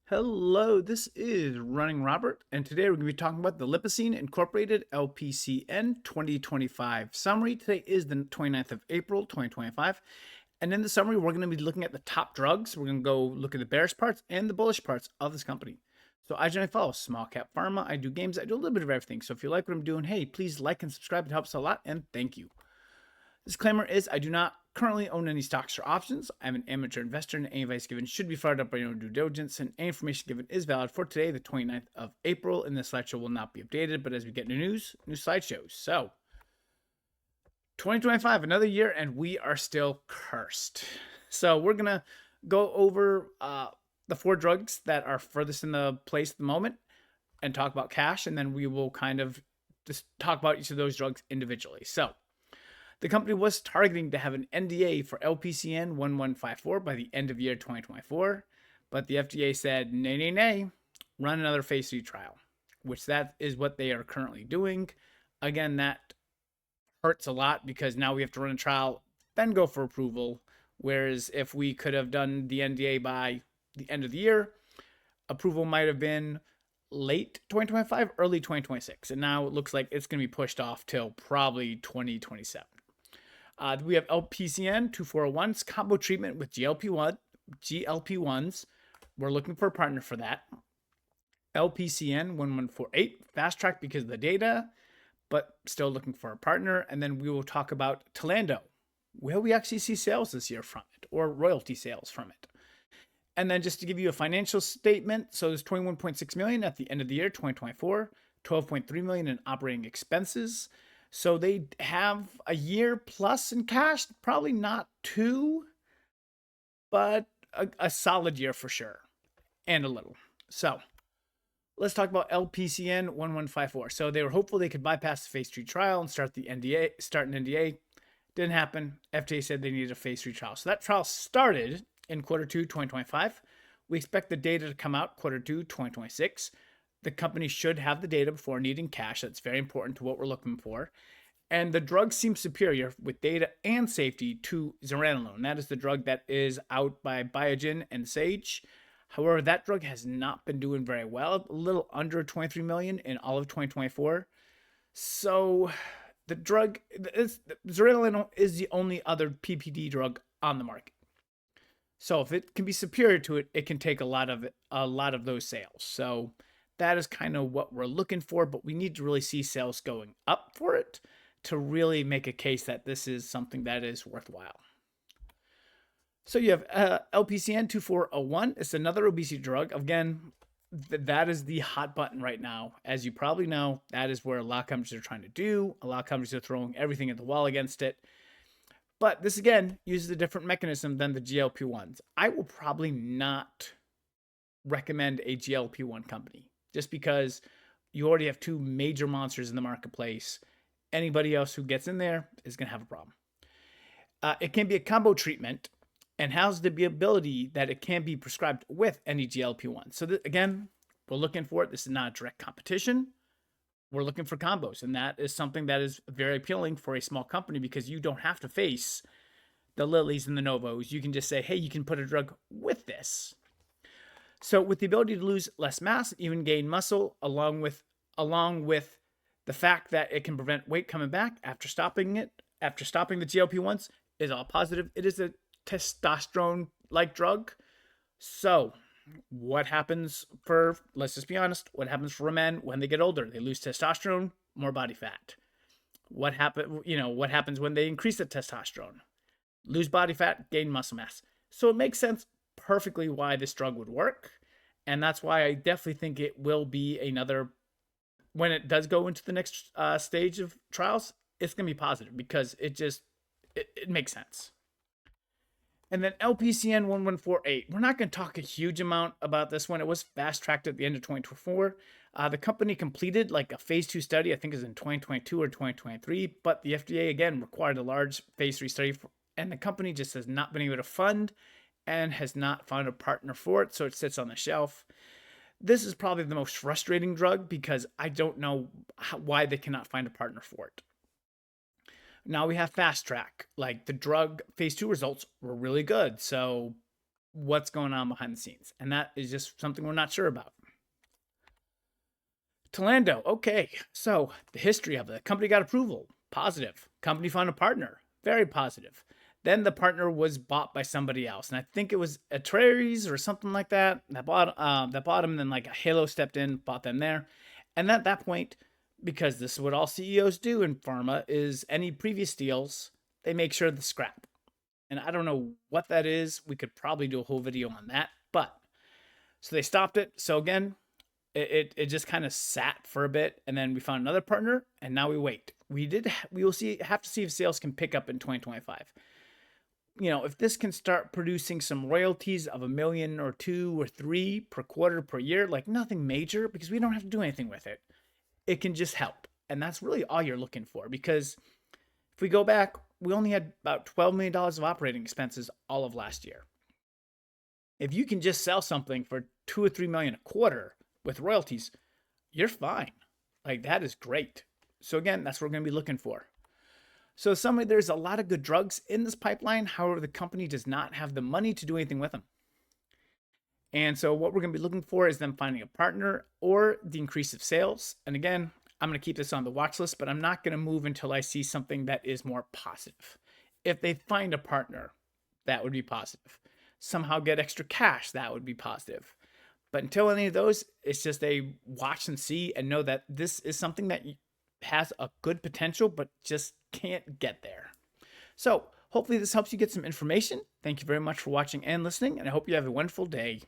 Hello, this is Running Robert, and today we're going to be talking about the Lipocine Incorporated LPCN 2025 summary. Today is the 29th of April, 2025. And in the summary, we're going to be looking at the top drugs. We're going to go look at the bearish parts and the bullish parts of this company. So I generally follow small cap pharma. I do games. I do a little bit of everything. So if you like what I'm doing, hey, please like and subscribe. It helps a lot, and thank you. Disclaimer is I do not currently own any stocks or options. I'm an amateur investor, and any advice given should be followed up by your own due diligence, and any information given is valid for today, the 29th of April, and this slideshow will not be updated, but as we get new news, new slideshows. So, 2025, another year, and we are still cursed. So, we're going to go over the four drugs that are furthest in the place at the moment and talk about cash, and then we will kind of just talk about each of those drugs individually. So, the company was targeting to have an NDA for LPCN 1154 by the end of year 2024, but the FDA said, nay, nay, nay, run another phase 3 trial, which that is what they are currently doing. Again, that hurts a lot because now we have to run a trial, then go for approval. Whereas if we could have done the NDA by the end of the year, approval might have been late 2025, early 2026. And now it looks like it's going to be pushed off till probably 2027. We have LPCN 2401's combo treatment with GLP-1s. We're looking for a partner for that. LPCN 1148, fast track because of the data, but still looking for a partner. And then we will talk about Tlando. Will we actually see sales this year from it, or royalty sales from it? And then just to give you a financial statement, so there's 21.6 million at the end of the year 2024, 12.3 million in operating expenses. So they have a year plus in cash, probably not two, but a solid year for sure, and a little. So let's talk about LPCN 1154. So they were hopeful they could bypass the phase 3 trial and start an NDA. Didn't happen. FDA said they needed a phase 3 trial. So that trial started in quarter 2, 2025. We expect the data to come out quarter 2, 2026. The company should have the data before needing cash. That's very important to what we're looking for. And the drug seems superior with data and safety to zuranolone. That is the drug that is out by Biogen and Sage. However, that drug has not been doing very well, a little under 23 million in all of 2024. So the drug, zuranolone is the only other PPD drug on the market. So if it can be superior to it, it can take a lot of those sales. So that is kind of what we're looking for, but we need to really see sales going up for it to really make a case that this is something that is worthwhile. So you have LPCN 2401. It's another obesity drug. Again, that is the hot button right now. As you probably know, that is where a lot of companies are trying to do. A lot of companies are throwing everything at the wall against it. But this, again, uses a different mechanism than the GLP-1s. I will probably not recommend a GLP-1 company just because you already have two major monsters in the marketplace. Anybody else who gets in there is going to have a problem. It can be a combo treatment and has the ability that it can be prescribed with any GLP-1. So again, we're looking for it. This is not a direct competition. We're looking for combos, and that is something that is very appealing for a small company because you don't have to face the Lillys and the Novos. You can just say, hey, you can put a drug with this. So with the ability to lose less mass, even gain muscle, along with the fact that it can prevent weight coming back after stopping the GLP-1s is all positive. It is a testosterone-like drug. So what happens let's just be honest, what happens for men when they get older? They lose testosterone, more body fat. What happens when they increase the testosterone? Lose body fat, gain muscle mass. So it makes sense perfectly why this drug would work. And that's why I definitely think it will be another, when it does go into the next stage of trials, it's going to be positive because it makes sense. And then LPCN 1148. We're not going to talk a huge amount about this one. It was fast-tracked at the end of 2024. The company completed like a phase 2 study, I think it was in 2022 or 2023, but the FDA, again, required a large phase 3 study, and the company just has not been able to fund and has not found a partner for it, so it sits on the shelf. This is probably the most frustrating drug because I don't know why they cannot find a partner for it. Now we have fast track. Like the drug phase 2 results were really good. So what's going on behind the scenes. And that is just something we're not sure about. Tlando, okay. So the history of it. The company got approval, positive. Company found a partner, very positive. Then the partner was bought by somebody else, and I think it was Atreides or something like that. That bought them. And then like Halo stepped in, bought them there, and at that point, because this is what all CEOs do in pharma, is any previous deals they make sure to scrap. And I don't know what that is. We could probably do a whole video on that, but so they stopped it. So again, it just kind of sat for a bit, and then we found another partner, and now we wait. We will have to see if sales can pick up in 2025. You know, if this can start producing some royalties of $1 million or $2 or $3 per quarter per year, like nothing major, because we don't have to do anything with it. It can just help, and that's really all you're looking for. Because if we go back, we only had about $12 million of operating expenses all of last year. If you can just sell something for $2 or $3 million a quarter with royalties, you're fine. Like, that is great. So again, that's what we're going to be looking for. So summary, there's a lot of good drugs in this pipeline. However, the company does not have the money to do anything with them. And so what we're going to be looking for is them finding a partner or the increase of sales. And again, I'm going to keep this on the watch list, but I'm not going to move until I see something that is more positive. If they find a partner, that would be positive. Somehow get extra cash, that would be positive. But until any of those, it's just a watch and see and know that this is something that has a good potential, but just can't get there. So hopefully this helps you get some information. Thank you very much for watching and listening, and I hope you have a wonderful day.